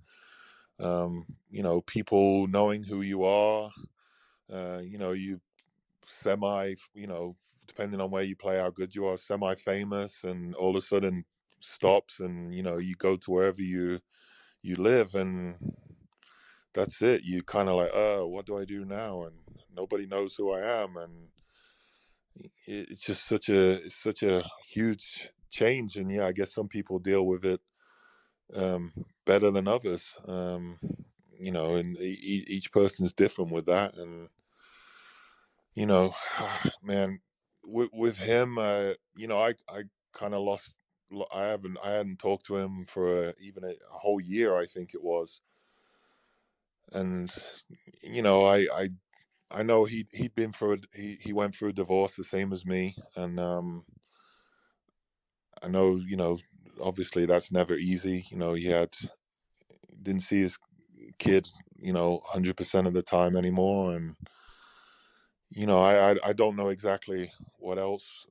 people knowing who you are, you semi, depending on where you play, how good you are, semi-famous, and all of a sudden stops, and you go to wherever you live, and that's it. You kind of like, oh, what do I do now? And nobody knows who I am, and it's just such a huge change. And yeah, I guess some people deal with it better than others. And each person's different with that. And man, with him, I kind of lost. I hadn't talked to him for even a whole year, I think it was. And I know he'd been through he went through a divorce the same as me, and I know obviously that's never easy. He didn't see his kid 100% of the time anymore, and I don't know exactly what else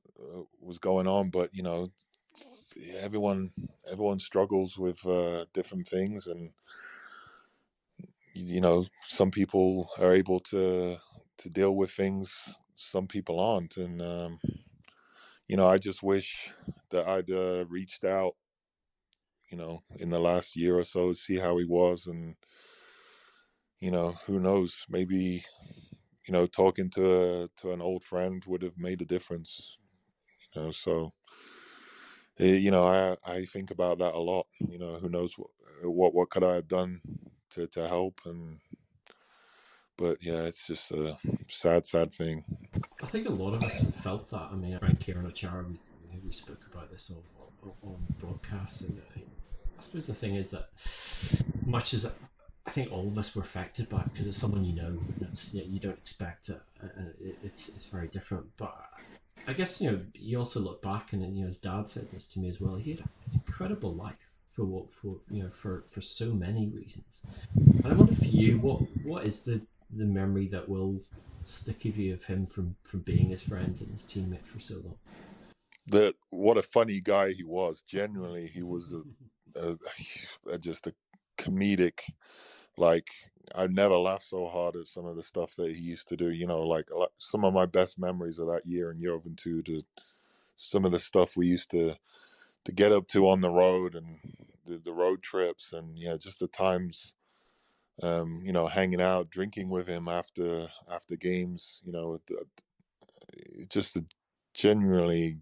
was going on, but everyone struggles with different things, and some people are able to deal with things, some people aren't, and I just wish that I'd reached out, in the last year or so to see how he was. And, who knows, maybe, talking to an old friend would have made a difference, so, I think about that a lot, who knows what could I have done to help. But yeah, it's just a sad thing. I think a lot of us felt that. I mean, Frank here and Achara, we spoke about this on broadcast, and I suppose the thing is that much as I think all of us were affected by it because it's someone you don't expect it, and it's very different. But I guess you also look back, and his dad said this to me as well. He had an incredible life for so many reasons. And I wonder for you, what is the memory that will stick with you of him from being his friend and his teammate for so long? What a funny guy he was. Genuinely, he was just a comedic. Like, I never laughed so hard at some of the stuff that he used to do. Like some of my best memories of that year in Yeovil to some of the stuff we used to get up to on the road, and the road trips, and just the times. Hanging out, drinking with him after games. Just a genuinely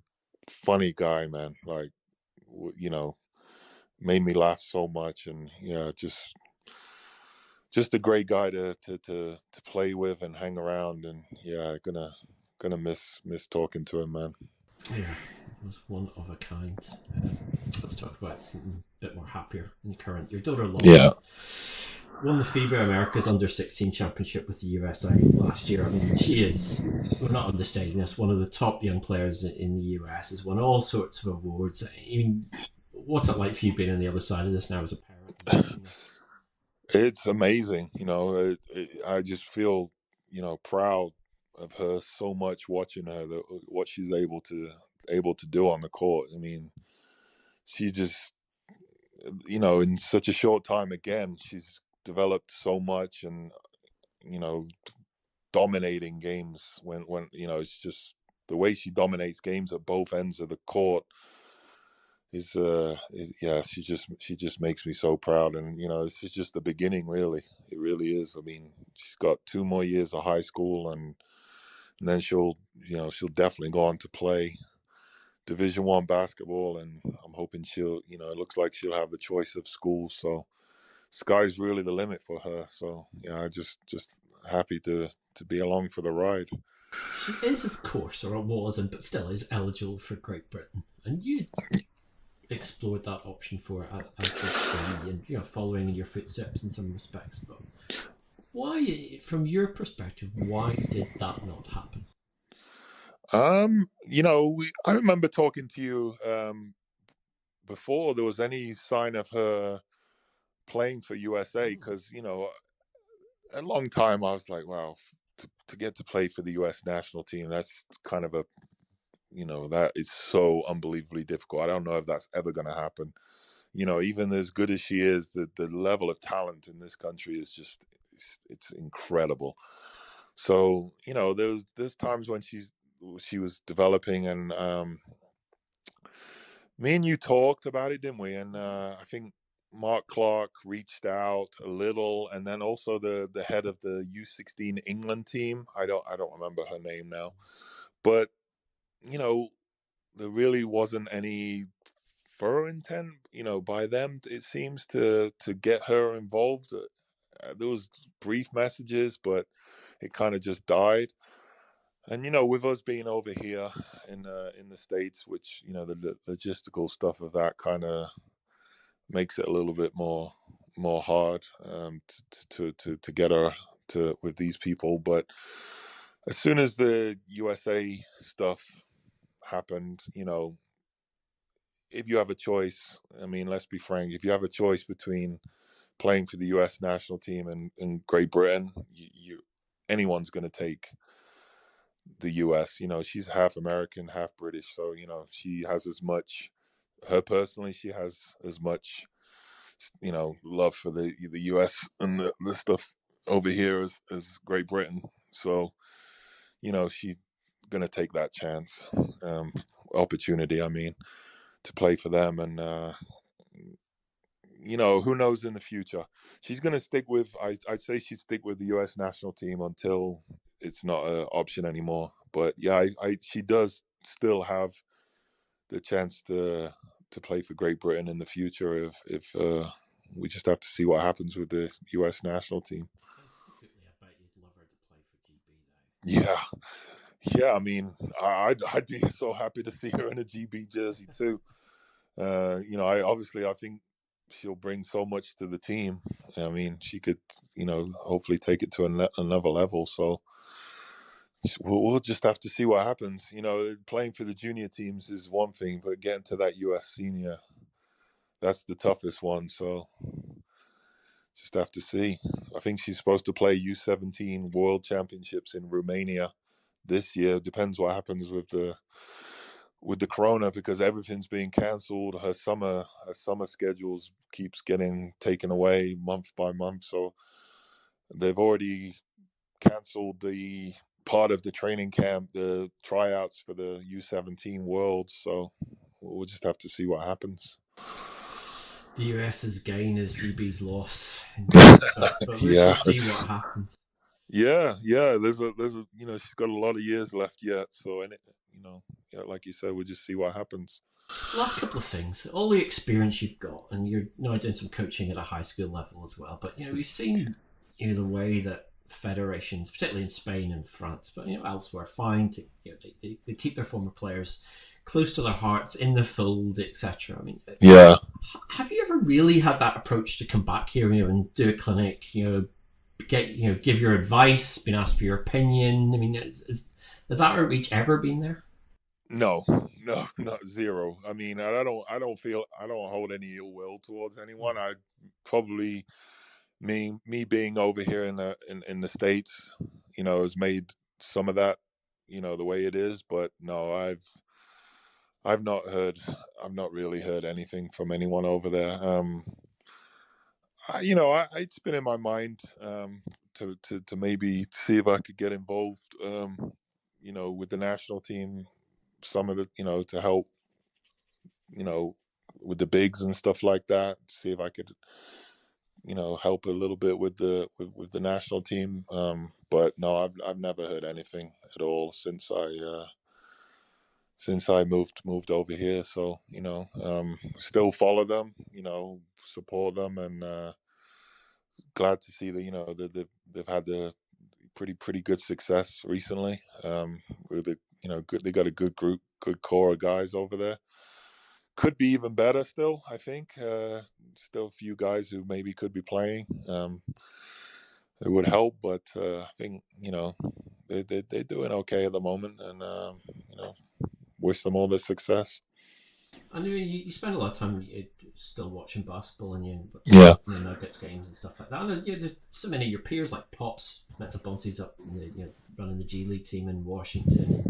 funny guy, man. Like, made me laugh so much, and just a great guy to play with and hang around. And gonna miss talking to him, man. Yeah, it was one of a kind. Let's talk about something a bit more happier and current. Your daughter Lauren won the FIBA Americas Under-16 Championship with the USA last year. I mean, she is, we're not understating this, one of the top young players in the US, has won all sorts of awards. I mean, what's it like for you being on the other side of this now as a parent? It's amazing. I just feel, proud of her so much, watching her, what she's able to do on the court. I mean, she just, in such a short time, again, she's developed so much, and dominating games when it's just the way she dominates games at both ends of the court is she just makes me so proud. And this is just the beginning, really. It really is. I mean, she's got 2 more years of high school, and then she'll definitely go on to play Division I basketball, and I'm hoping it looks like she'll have the choice of schools. So sky's really the limit for her. So I just happy to be along for the ride. She is, of course, or wasn't, but still is eligible for Great Britain, and you explored that option for her, as did she, and following in your footsteps in some respects. But why, from your perspective, why did that not happen? I remember talking to you before there was any sign of her playing for USA, because a long time I was like, wow, to get to play for the US national team, that's kind of a that is so unbelievably difficult. I don't know if that's ever going to happen. Even as good as she is, the level of talent in this country is just it's incredible. So there's times when she was developing, and me and you talked about it, didn't we? And I think Mark Clark reached out a little, and then also the head of the U16 England team. I don't remember her name now, but there really wasn't any further intent, by them, it seems, to get her involved. There was brief messages, but it kind of just died. And with us being over here in the States, which the logistical stuff of that kind of makes it a little bit more hard to get her to with these people. But as soon as the USA stuff happened, if you have a choice, I mean, let's be frank, if you have a choice between playing for the US national team and Great Britain, anyone's going to take the US. She's half American, half British, so she has as much, her personally, she has as much love for the US and the stuff over here as Great Britain. So she's gonna take that chance. opportunity. I mean, to play for them, and who knows in the future. She's going to stick with. I'd say she'd stick with the U.S. national team until it's not an option anymore. But yeah, she does still have the chance to play for Great Britain in the future if we just have to see what happens with the U.S. national team. And secretly, I bet you'd love her to play for GB though. Yeah. I mean, I'd be so happy to see her in a GB jersey too. I think she'll bring so much to the team. I mean, she could, hopefully take it to another level. So we'll just have to see what happens. Playing for the junior teams is one thing, but getting to that US senior, that's the toughest one. So just have to see. I think she's supposed to play U17 World Championships in Romania this year. Depends what happens with the corona, because everything's being cancelled. Her summer schedules keeps getting taken away month by month. So they've already cancelled the part of the training camp, the tryouts for the U17 Worlds. So we'll just have to see what happens. The US's gain is GB's loss, but let's just see what happens. Yeah. There's a she's got a lot of years left yet. So like you said, we'll just see what happens. Last couple of things. All the experience you've got, and you're now doing some coaching at a high school level as well. But we've seen the way that federations, particularly in Spain and France, but elsewhere, find to they keep their former players close to their hearts, in the fold, etc. I mean, yeah. Have you ever really had that approach to come back here, and do a clinic, give your advice, been asked for your opinion? I mean, has that outreach ever been there? No, not zero. I mean, I don't hold any ill will towards anyone. I probably me being over here in the States, has made some of that, the way it is. But no, I've not really heard anything from anyone over there. It's been in my mind to maybe see if I could get involved, with the national team, some of the, to help, with the bigs and stuff like that. See if I could, help a little bit with the national team. But no, I've never heard anything at all since I moved over here. So still follow them, support them, and glad to see that they've had the pretty good success recently. With the good, they got a good group, good core of guys over there. Could be even better still, I think. Still a few guys who maybe could be playing. It would help, but I think they're doing okay at the moment, and wish them all the success. I know you spend a lot of time still watching basketball, and Nuggets games and stuff like that. And there's so many of your peers like Pops, Metabonte's up, running the G League team in Washington, and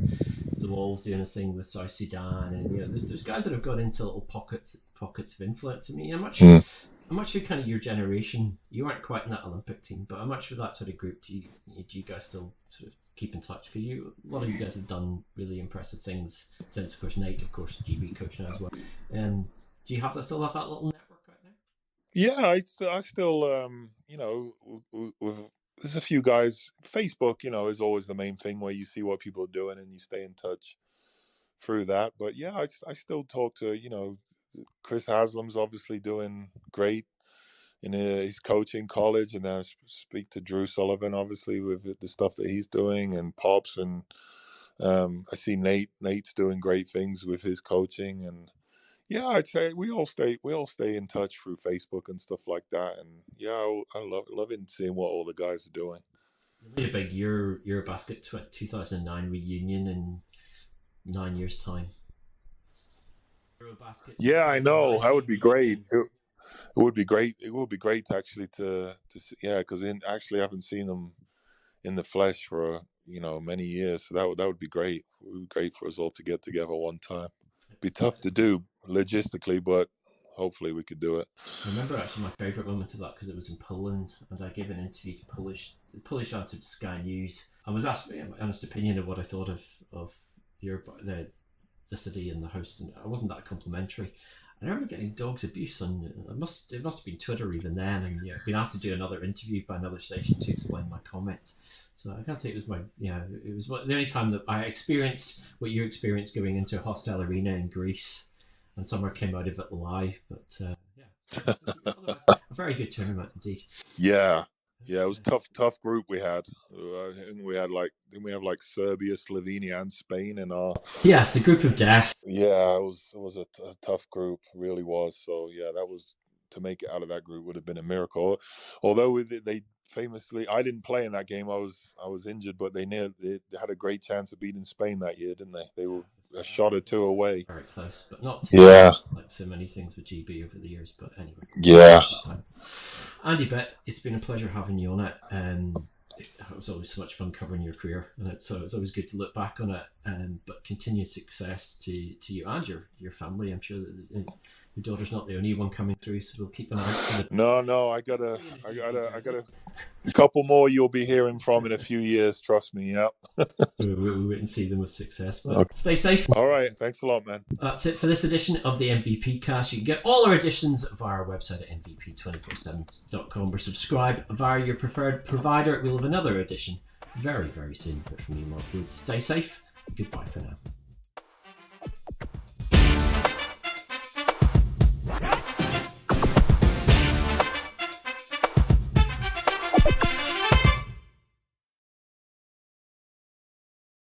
the Wall's doing his thing with South Sudan, and there's guys that have got into little pockets of influence. I mean, I'm not sure kind of your generation, you weren't quite in that Olympic team, but how much of that sort of group do you guys still sort of keep in touch? Because a lot of you guys have done really impressive things since, of course, Nate, of course, GB coach now as well. Do you still have that little network right now? Yeah, I still, there's a few guys. Facebook, is always the main thing where you see what people are doing and you stay in touch through that. But yeah, I still talk to, Chris Haslam's obviously doing great in his coaching college, and then I speak to Drew Sullivan obviously with the stuff that he's doing, and Pops, and I see Nate's doing great things with his coaching, and yeah, I'd say we all stay in touch through Facebook and stuff like that, and yeah, I love seeing what all the guys are doing. You made a big Eurobasket 2009 reunion in 9 years' time. Yeah, I know. That would be great. It would be great. It would be great actually to see, because actually I haven't seen them in the flesh for many years. So that would be great. It would be great for us all to get together one time. It'd be tough to do logistically, but hopefully we could do it. I remember actually my favourite moment of that because it was in Poland, and I gave an interview to the Polish answer to Sky News. I was asked my honest opinion of what I thought of the the city and the house, and I wasn't that complimentary. I remember getting dogs abuse on it must have been Twitter even then, and been asked to do another interview by another station to explain my comments. So I can't think it was it was the only time that I experienced what you experienced going into a hostile arena in Greece, and someone came out of it alive. But it was a very good tournament indeed. Yeah, it was tough group we had. We had like Serbia, Slovenia, and Spain in our. Yes, the group of death. Yeah, it was a tough group, really was. So yeah, that was, to make it out of that group would have been a miracle. Although they famously, I didn't play in that game. I was injured, but they had a great chance of beating Spain that year, didn't they? They were a shot or two away. Very close, but not too like so many things with GB over the years. But anyway, Andy Bett, it's been a pleasure having you on it. It was always so much fun covering your career, and it's always good to look back on it. But continued success to you and your family. I'm sure that your daughter's not the only one coming through, so we'll keep an eye out for the... No, I got a couple more you'll be hearing from in a few years. Trust me. Yeah. We'll wait and see them with success. But Stay safe. All right. Thanks a lot, man. That's it for this edition of the MVP Cast. You can get all our editions via our website at mvp247.com or subscribe via your preferred provider. We'll have another edition very, very soon. But from me, Mark Woods, stay safe. Goodbye for now.